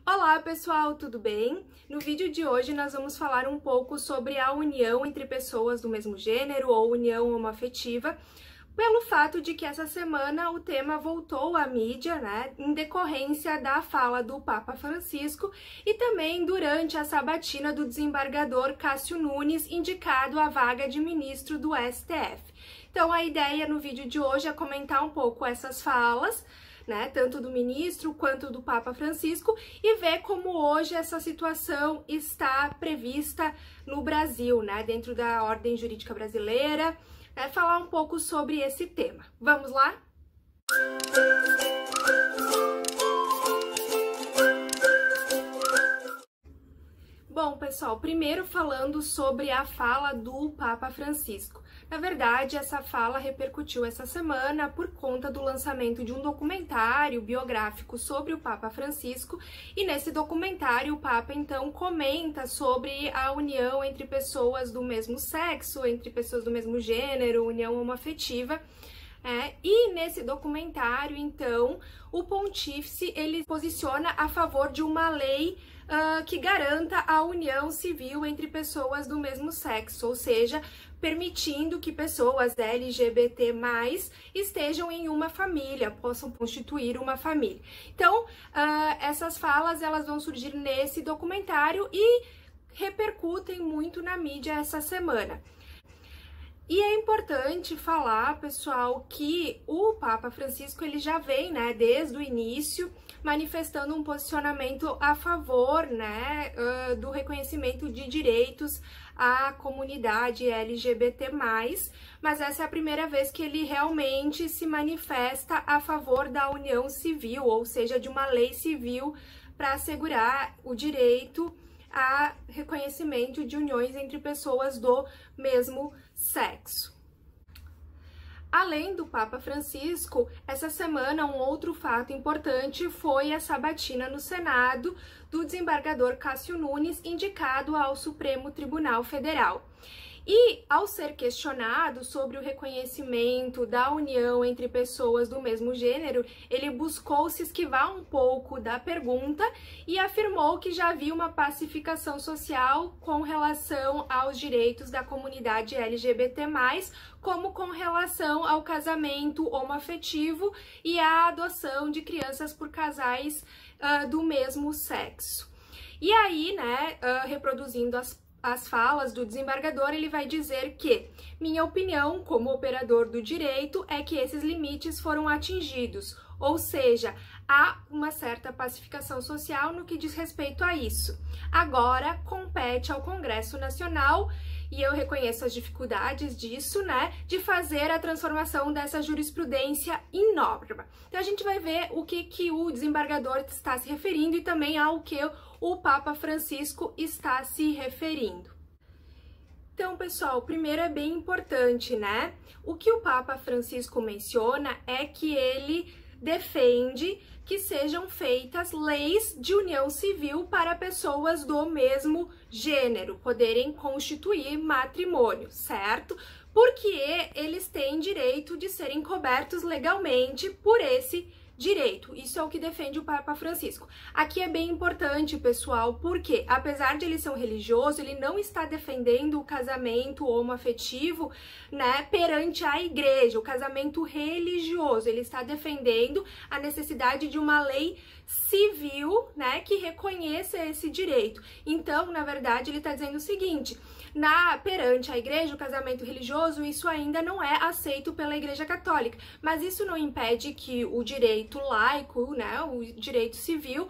Olá pessoal, tudo bem? No vídeo de hoje nós vamos falar um pouco sobre a união entre pessoas do mesmo gênero ou união homoafetiva, pelo fato de que essa semana o tema voltou à mídia, em decorrência da fala do Papa Francisco e também durante a sabatina do desembargador Cássio Nunes, indicado à vaga de ministro do STF. Então a ideia no vídeo de hoje é comentar um pouco essas falas, tanto do ministro quanto do Papa Francisco, e ver como hoje essa situação está prevista no Brasil, dentro da ordem jurídica brasileira, falar um pouco sobre esse tema. Vamos lá? Bom, pessoal, primeiro falando sobre a fala do Papa Francisco. Na verdade, essa fala repercutiu essa semana por conta do lançamento de um documentário biográfico sobre o Papa Francisco, e nesse documentário o Papa então comenta sobre a união entre pessoas do mesmo sexo, entre pessoas do mesmo gênero, união homoafetiva. E nesse documentário, então, o pontífice ele posiciona a favor de uma lei que garanta a união civil entre pessoas do mesmo sexo, ou seja, permitindo que pessoas LGBT+, estejam em uma família, possam constituir uma família. Então, essas falas elas vão surgir nesse documentário e repercutem muito na mídia essa semana. E é importante falar, pessoal, que o Papa Francisco ele já vem, desde o início, manifestando um posicionamento a favor, do reconhecimento de direitos à comunidade LGBT+, mas essa é a primeira vez que ele realmente se manifesta a favor da união civil, ou seja, de uma lei civil para assegurar o direito a reconhecimento de uniões entre pessoas do mesmo sexo. Além do Papa Francisco, essa semana um outro fato importante foi a sabatina no Senado do desembargador Cássio Nunes, indicado ao Supremo Tribunal Federal. E, ao ser questionado sobre o reconhecimento da união entre pessoas do mesmo gênero, ele buscou se esquivar um pouco da pergunta e afirmou que já havia uma pacificação social com relação aos direitos da comunidade LGBT+, como com relação ao casamento homoafetivo e à adoção de crianças por casais do mesmo sexo. E aí, reproduzindo as falas do desembargador, ele vai dizer que minha opinião como operador do direito é que esses limites foram atingidos, ou seja, há uma certa pacificação social no que diz respeito a isso. Agora compete ao Congresso Nacional, e eu reconheço as dificuldades disso, de fazer a transformação dessa jurisprudência em norma. Então a gente vai ver o que o desembargador está se referindo e também ao que o Papa Francisco está se referindo. Então, pessoal, primeiro é bem importante, O que o Papa Francisco menciona é que ele defende que sejam feitas leis de união civil para pessoas do mesmo gênero poderem constituir matrimônio, certo? Porque eles têm direito de serem cobertos legalmente por esse direito. Isso é o que defende o Papa Francisco. Aqui é bem importante, pessoal, porque apesar de ele ser um religioso, ele não está defendendo o casamento homoafetivo, perante a igreja, o casamento religioso. Ele está defendendo a necessidade de uma lei civil, que reconheça esse direito. Então, na verdade, ele está dizendo o seguinte: perante a igreja, o casamento religioso, isso ainda não é aceito pela Igreja Católica, mas isso não impede que o direito laico, o direito civil,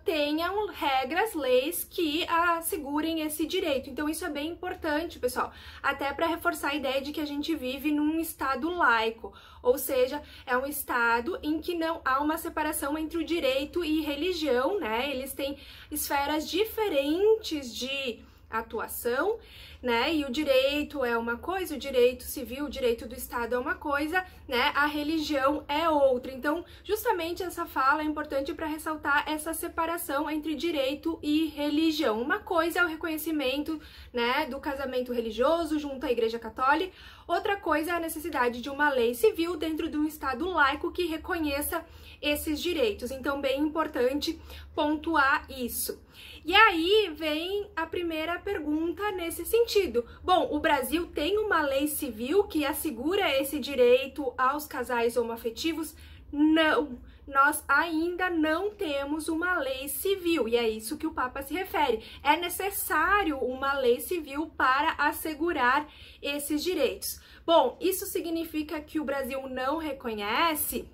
tenham regras, leis que assegurem esse direito. Então isso é bem importante, pessoal, até para reforçar a ideia de que a gente vive num estado laico, ou seja, é um estado em que não há uma separação entre o direito e religião, eles têm esferas diferentes de atuação, né? E o direito é uma coisa, o direito civil, o direito do Estado é uma coisa, né? A religião é outra. Então, justamente essa fala é importante para ressaltar essa separação entre direito e religião. Uma coisa é o reconhecimento, né, do casamento religioso junto à Igreja Católica, outra coisa é a necessidade de uma lei civil dentro de um Estado laico que reconheça esses direitos. Então, bem importante pontuar isso. E aí vem a primeira pergunta nesse sentido. Bom, o Brasil tem uma lei civil que assegura esse direito aos casais homoafetivos? Não, nós ainda não temos uma lei civil, e é isso que o Papa se refere. É necessário uma lei civil para assegurar esses direitos. Bom, isso significa que o Brasil não reconhece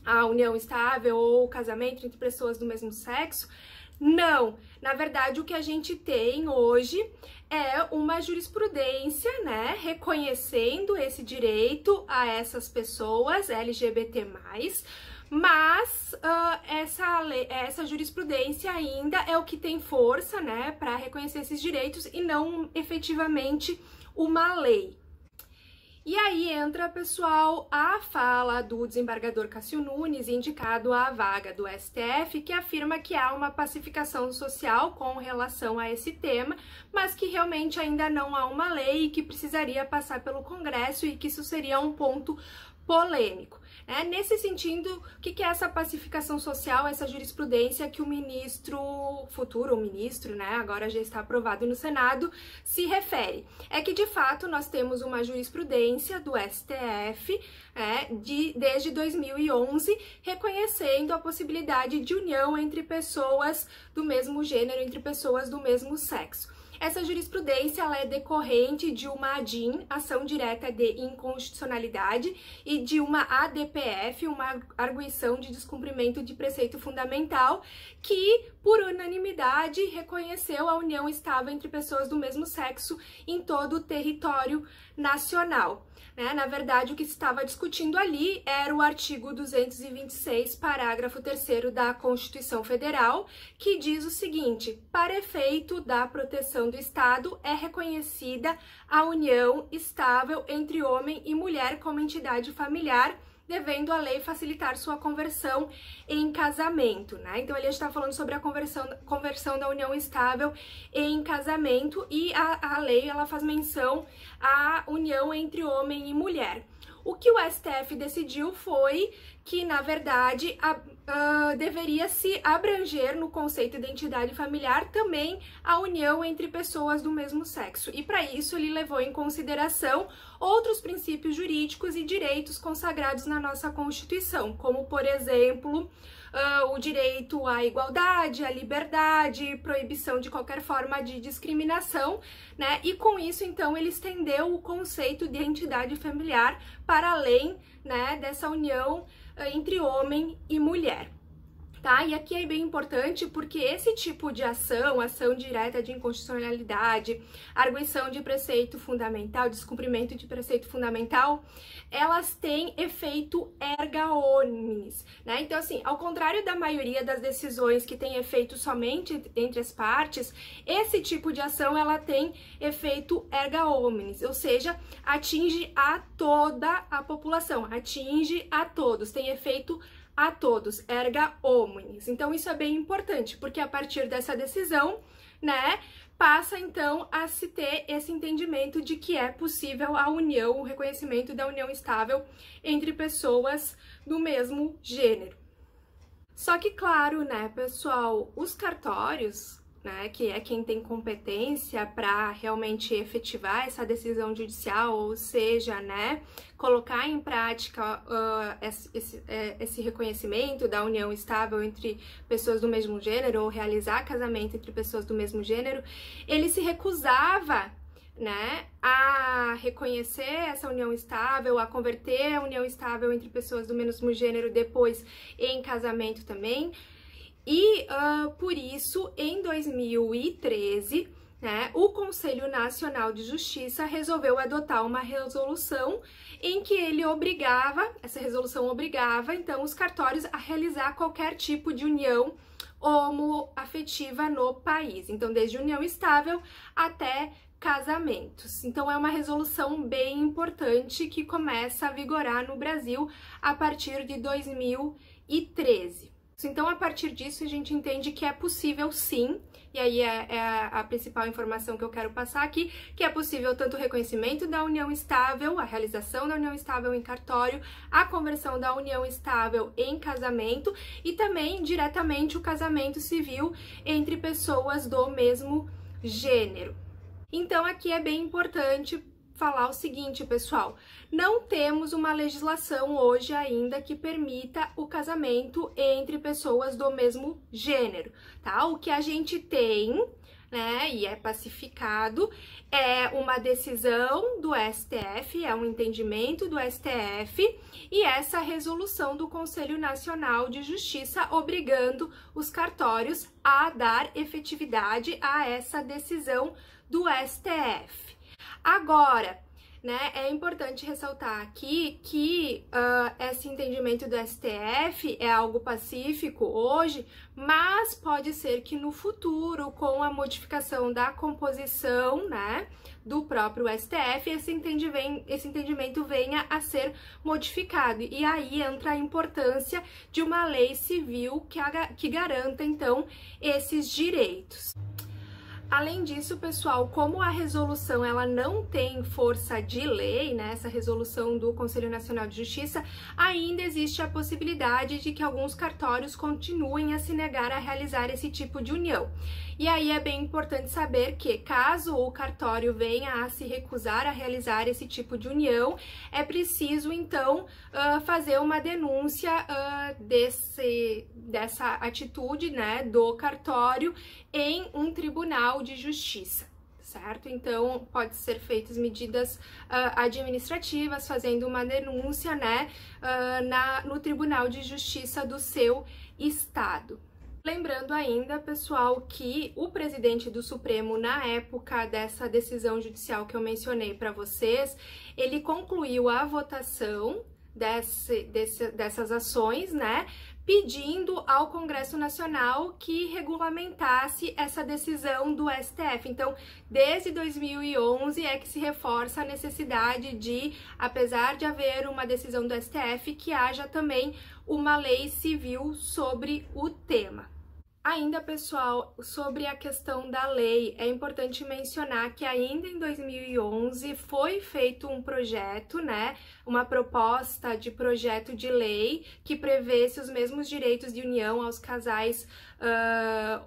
a união estável ou o casamento entre pessoas do mesmo sexo? Não, na verdade o que a gente tem hoje é uma jurisprudência, né, reconhecendo esse direito a essas pessoas LGBT+, mas essa jurisprudência ainda é o que tem força, né, para reconhecer esses direitos e não efetivamente uma lei. E aí entra, pessoal, a fala do desembargador Cássio Nunes, indicado à vaga do STF, que afirma que há uma pacificação social com relação a esse tema, mas que realmente ainda não há uma lei e que precisaria passar pelo Congresso e que isso seria um ponto polêmico. Nesse sentido, o que é essa pacificação social, essa jurisprudência que o futuro ministro, né, agora já está aprovado no Senado, se refere? É que, de fato, nós temos uma jurisprudência do STF desde 2011, reconhecendo a possibilidade de união entre pessoas do mesmo gênero, entre pessoas do mesmo sexo. Essa jurisprudência ela é decorrente de uma ADIM, ação direta de inconstitucionalidade, e de uma ADPF, uma arguição de descumprimento de preceito fundamental, que, por unanimidade, reconheceu a união estável entre pessoas do mesmo sexo em todo o território nacional. Na verdade, o que se estava discutindo ali era o artigo 226, parágrafo 3º da Constituição Federal, que diz o seguinte: para efeito da proteção do Estado, é reconhecida a união estável entre homem e mulher como entidade familiar, devendo a lei facilitar sua conversão em casamento, né? Então, ele está falando sobre a conversão da união estável em casamento, e a lei ela faz menção à união entre homem e mulher. O que o STF decidiu foi que, na verdade, deveria se abranger no conceito de identidade familiar também a união entre pessoas do mesmo sexo. E para isso ele levou em consideração outros princípios jurídicos e direitos consagrados na nossa Constituição, como, por exemplo, o direito à igualdade, à liberdade, proibição de qualquer forma de discriminação, né? E com isso, então, ele estendeu o conceito de entidade familiar para além, né, dessa união entre homem e mulher. Tá? E aqui é bem importante porque esse tipo de ação direta de inconstitucionalidade, arguição de preceito fundamental, descumprimento de preceito fundamental, elas têm efeito erga omnes, né? Então, assim, ao contrário da maioria das decisões que tem efeito somente entre as partes, esse tipo de ação, ela tem efeito erga omnes, ou seja, atinge a toda a população, atinge a todos, tem efeito a todos, erga omnes. Então isso é bem importante, porque a partir dessa decisão, né, passa então a se ter esse entendimento de que é possível a união, o reconhecimento da união estável entre pessoas do mesmo gênero. Só que, claro, né, pessoal, os cartórios, né, que é quem tem competência para realmente efetivar essa decisão judicial, ou seja, né, colocar em prática esse reconhecimento da união estável entre pessoas do mesmo gênero, ou realizar casamento entre pessoas do mesmo gênero, ele se recusava, né, a reconhecer essa união estável, a converter a união estável entre pessoas do mesmo gênero depois em casamento também. E por isso, em 2013, né, o Conselho Nacional de Justiça resolveu adotar uma resolução em que essa resolução obrigava, então, os cartórios a realizar qualquer tipo de união homoafetiva no país. Então, desde união estável até casamentos. Então é uma resolução bem importante que começa a vigorar no Brasil a partir de 2013. Então, a partir disso, a gente entende que é possível sim, e aí é a principal informação que eu quero passar aqui, que é possível tanto o reconhecimento da união estável, a realização da união estável em cartório, a conversão da união estável em casamento e também diretamente o casamento civil entre pessoas do mesmo gênero. Então, aqui é bem importante falar o seguinte, pessoal, não temos uma legislação hoje ainda que permita o casamento entre pessoas do mesmo gênero, tá? O que a gente tem, né, e é pacificado, é uma decisão do STF, é um entendimento do STF e essa resolução do Conselho Nacional de Justiça obrigando os cartórios a dar efetividade a essa decisão do STF. Agora, né, é importante ressaltar aqui que esse entendimento do STF é algo pacífico hoje, mas pode ser que no futuro, com a modificação da composição, né, do próprio STF, esse entendimento venha a ser modificado. E aí entra a importância de uma lei civil que garanta, então, esses direitos. Além disso, pessoal, como a resolução ela não tem força de lei, né, essa resolução do Conselho Nacional de Justiça, ainda existe a possibilidade de que alguns cartórios continuem a se negar a realizar esse tipo de união. E aí é bem importante saber que, caso o cartório venha a se recusar a realizar esse tipo de união, é preciso, então, fazer uma denúncia dessa atitude, né, do cartório em um tribunal de justiça, certo? Então, pode ser feitas medidas administrativas, fazendo uma denúncia, né, no Tribunal de Justiça do seu estado. Lembrando ainda, pessoal, que o presidente do Supremo, na época dessa decisão judicial que eu mencionei para vocês, ele concluiu a votação dessas ações, né, pedindo ao Congresso Nacional que regulamentasse essa decisão do STF. Então, desde 2011 é que se reforça a necessidade de, apesar de haver uma decisão do STF, que haja também uma lei civil sobre o tema. Ainda, pessoal, sobre a questão da lei, é importante mencionar que ainda em 2011 foi feito um projeto, né, uma proposta de projeto de lei que prevesse os mesmos direitos de união aos casais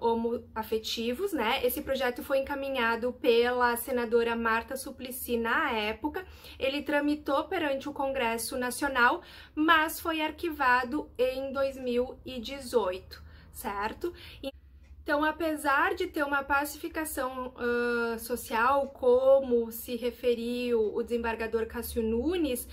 homoafetivos, né? Esse projeto foi encaminhado pela senadora Marta Suplicy na época, ele tramitou perante o Congresso Nacional, mas foi arquivado em 2018. Certo? Então, apesar de ter uma pacificação social, como se referiu o desembargador Cássio Nunes,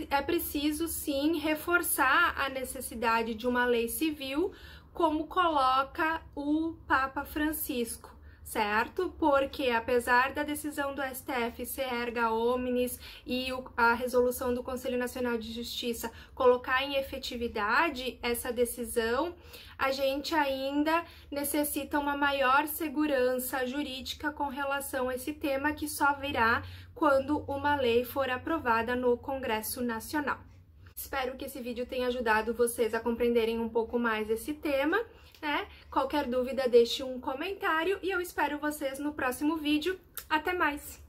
é preciso sim reforçar a necessidade de uma lei civil, como coloca o Papa Francisco, certo? Porque apesar da decisão do STF ser erga omnes e a resolução do Conselho Nacional de Justiça colocar em efetividade essa decisão, a gente ainda necessita uma maior segurança jurídica com relação a esse tema, que só virá quando uma lei for aprovada no Congresso Nacional. Espero que esse vídeo tenha ajudado vocês a compreenderem um pouco mais esse tema, né? Qualquer dúvida, deixe um comentário e eu espero vocês no próximo vídeo. Até mais!